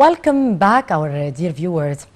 Welcome back, our dear viewers.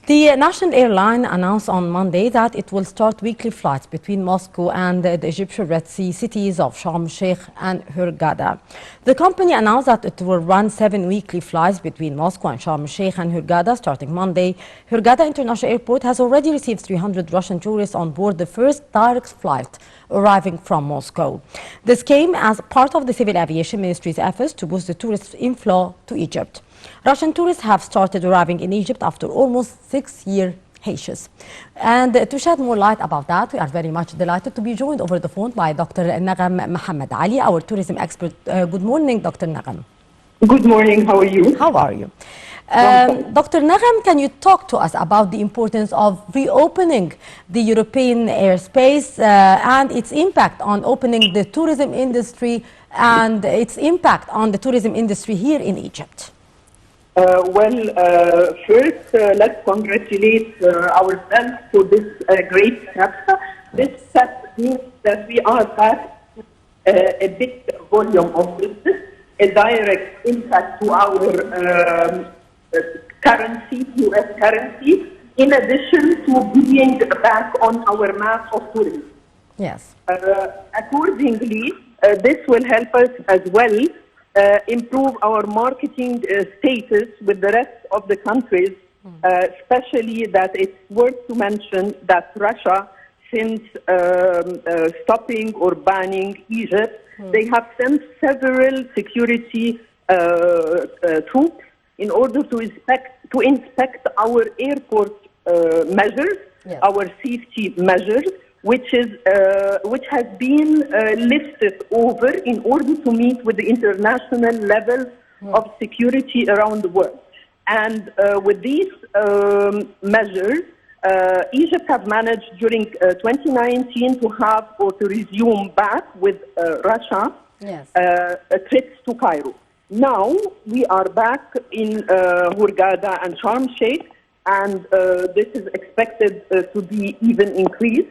The national airline announced on Monday that it will start weekly flights between Moscow and the Egyptian Red Sea cities of Sharm el-Sheikh and Hurghada. The company announced that it will run 7 weekly flights between Moscow and Sharm el-Sheikh and Hurghada starting Monday. Hurghada International Airport has already received 300 Russian tourists on board the first direct flight arriving from Moscow. This came as part of the Civil Aviation Ministry's efforts to boost the tourist inflow to Egypt. Russian tourists have started arriving in Egypt after almost 6-year hiatus. And to shed more light about that, we are very much delighted to be joined over the phone by Dr. Naghem Mohamed, our tourism expert. Good morning, Dr. Naghem. Good morning. How are you? How are you? Dr. Naghem, can you talk to us about the importance of reopening the European airspace and its impact on opening the tourism industry and its impact on the tourism industry here in Egypt? First, let's congratulate ourselves for this great step. This step means that we are past a big volume of business, a direct impact to our currency, US currency, in addition to being back on our map of tourism. Yes. Accordingly, this will help us as well improve our marketing status with the rest of the countries, especially that it's worth to mention that Russia, since stopping or banning Egypt, they have sent several security troops in order to inspect our airport measures, yes, our safety measures, which has been lifted over in order to meet with the international level of security around the world. And with these measures, Egypt have managed during 2019 to have or to resume back with Russia, yes, trips to Cairo. Now we are back in Hurghada and Sharm el-Sheikh, and this is expected to be even increased.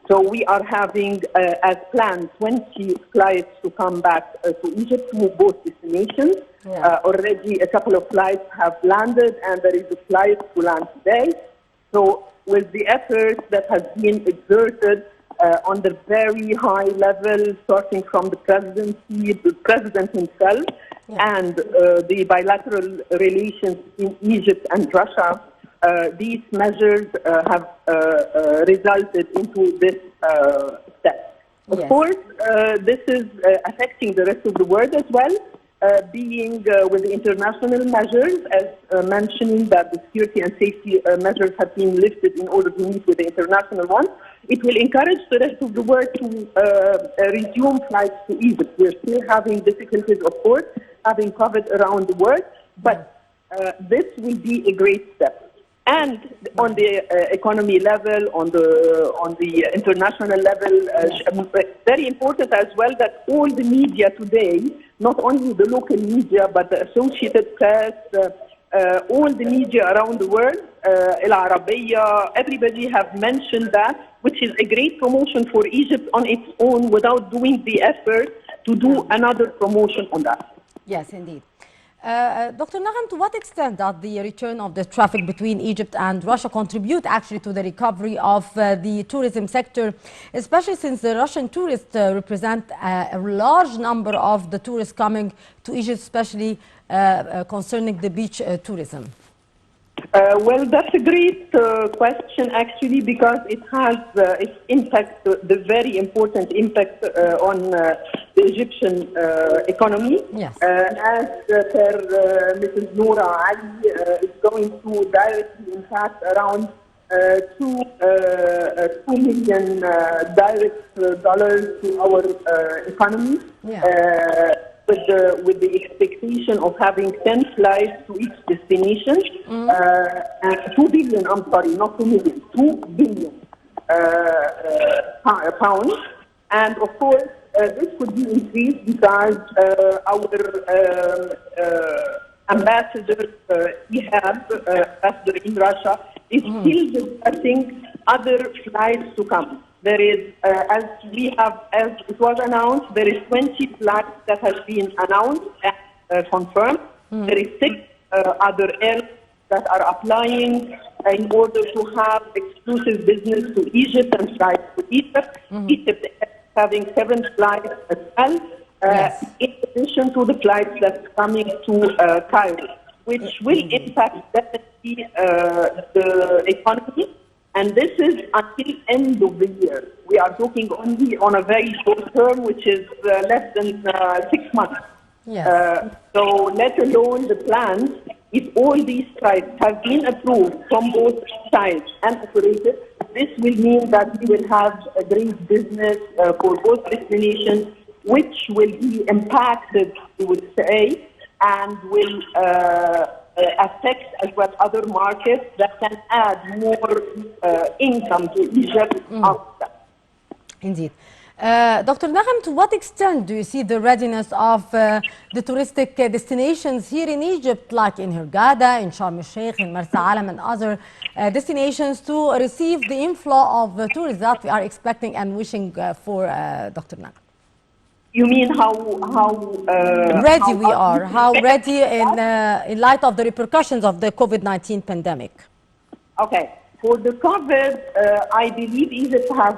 So we are having, as planned, 20 flights to come back to Egypt to both destinations. Yeah. Already a couple of flights have landed, and there is a flight to land today. So with the effort that has been exerted on the very high level, starting from the presidency, the president himself, yeah, and the bilateral relations in Egypt and Russia, these measures have resulted into this step. Of yes, course, this is affecting the rest of the world as well, being with the international measures, as mentioning that the security and safety measures have been lifted in order to meet with the international ones. It will encourage the rest of the world to resume flights to Egypt. We're still having difficulties, of course, having COVID around the world, but this will be a great step. And on the economy level, on the international level, very important as well that all the media today, not only the local media, but the Associated Press, all the media around the world, El Arabiya, everybody have mentioned that, which is a great promotion for Egypt on its own without doing the effort to do another promotion on that. yes, indeed. Dr. Naghem, to what extent does the return of the traffic between Egypt and Russia contribute actually to the recovery of the tourism sector, especially since the Russian tourists represent a large number of the tourists coming to Egypt, especially concerning the beach tourism? Well, that's a great question, actually, because it has its impact, the very important impact on the Egyptian economy. Yes. As per Mrs. Noura Ali, is going to directly impact around $2 million direct dollars to our economy. Yeah. With the expectation of having 10 flights to each destination, and 2 billion, I'm sorry, not 2 million, 2 billion pounds. And of course, this could be increased because our ambassador, ambassador in Russia, is still discussing other flights to come. There is, as it was announced, there is 20 flights that has been announced and confirmed. There is 6 other airlines that are applying in order to have exclusive business to Egypt and flights to Egypt. Egypt is having 7 flights as well, in addition to the flights that's coming to Cairo, which will impact definitely the economy. And this is until end of the year. We are talking only on a very short term, which is less than 6 months. So let alone the plans, if all these flights have been approved from both sides and operated, this will mean that we will have a great business for both destinations, which will be impacted, we would say, and will affect as well other markets that can add more income to Egypt after. Indeed. Dr. Naghem, to what extent do you see the readiness of the touristic destinations here in Egypt, like in Hurghada, in Sharm el-Sheikh, in Marsa Alam, and other destinations to receive the inflow of tourists that we are expecting and wishing for, Dr. Naghem? You mean how ready we are, how ready in light of the repercussions of the COVID-19 pandemic? Okay. For the COVID, I believe Egypt has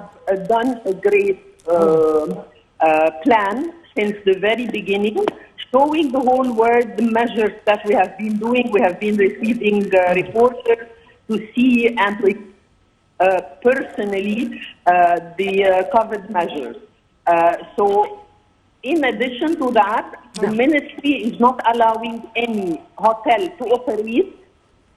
done a great plan since the very beginning, showing the whole world the measures that we have been doing. We have been receiving reporters to see and to personally the COVID measures. So in addition to that, the ministry is not allowing any hotel to operate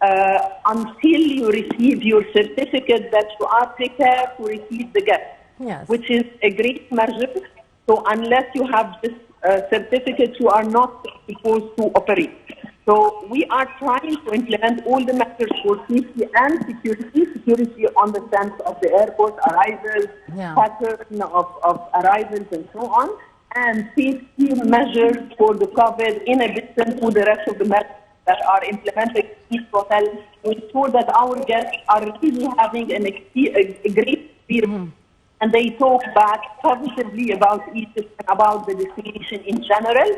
until you receive your certificate that you are prepared to receive the guests, which is a great measure. So unless you have this certificate, you are not supposed to operate. So we are trying to implement all the measures for safety and security. Security on the sense of the airport arrivals, pattern of arrivals and so on, and safety measures for the COVID in addition to the rest of the measures that are implemented in each hotel to ensure that our guests are really having a great experience. And they talk back positively about Egypt and about the destination in general.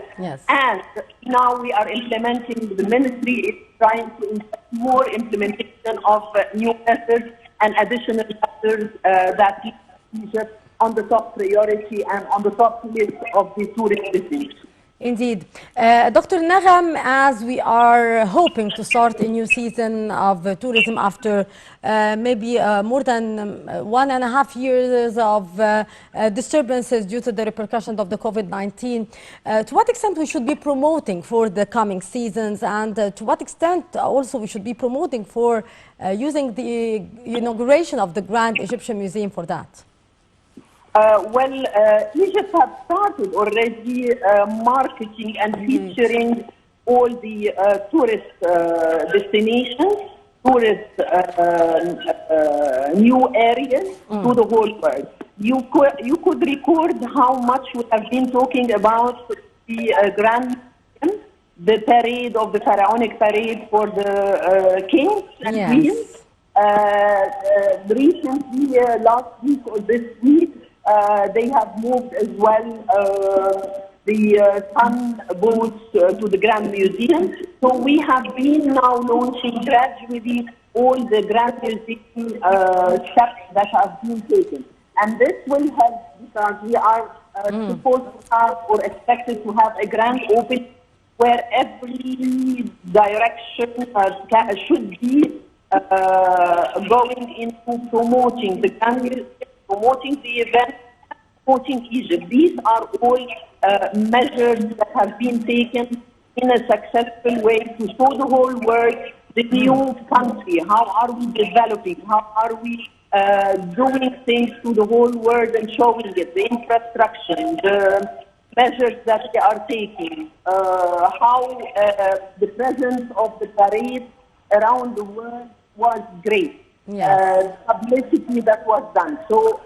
And now we are implementing, the ministry is trying to implement more implementation of new methods and additional methods that keep Egypt on the top priority and on the top list of the tourist destinations. Indeed. Dr. Naghem, as we are hoping to start a new season of tourism after maybe more than 1.5 years of disturbances due to the repercussions of the COVID-19, to what extent we should be promoting for the coming seasons, and to what extent also we should be promoting for using the inauguration of the Grand Egyptian Museum for that? Egypt has started already marketing and featuring all the tourist destinations, tourist new areas to the whole world. You could record how much we have been talking about the Grand Museum, the parade of the pharaonic parade for the kings and queens. Recently, last week or this week, they have moved as well the sun boats to the Grand Museum. So we have been now launching gradually all the Grand Museum steps that have been taken. And this will help because we are supposed to have or expected to have a grand opening where every direction should be going into promoting the Grand Museum, promoting the event, promoting Egypt. These are all measures that have been taken in a successful way to show the whole world the new country. How are we developing? How are we doing things to the whole world and showing it? The infrastructure, the measures that they are taking, how the presence of the parade around the world was great. Publicity that was done. So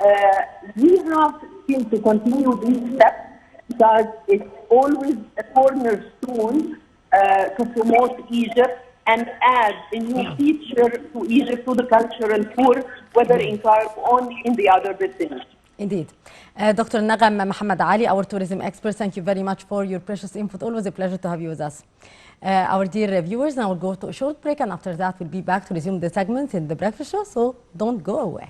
we have still to continue these steps because it's always a cornerstone to promote Egypt and add a new feature to Egypt, to the cultural tour, whether in Cairo or in the other destinations. Indeed. Dr. Naghem Mohamed Ali, our tourism expert, thank you very much for your precious input. Always a pleasure to have you with us. Our dear viewers, now we'll go to a short break, and after that we'll be back to resume the segments in the breakfast show, so don't go away.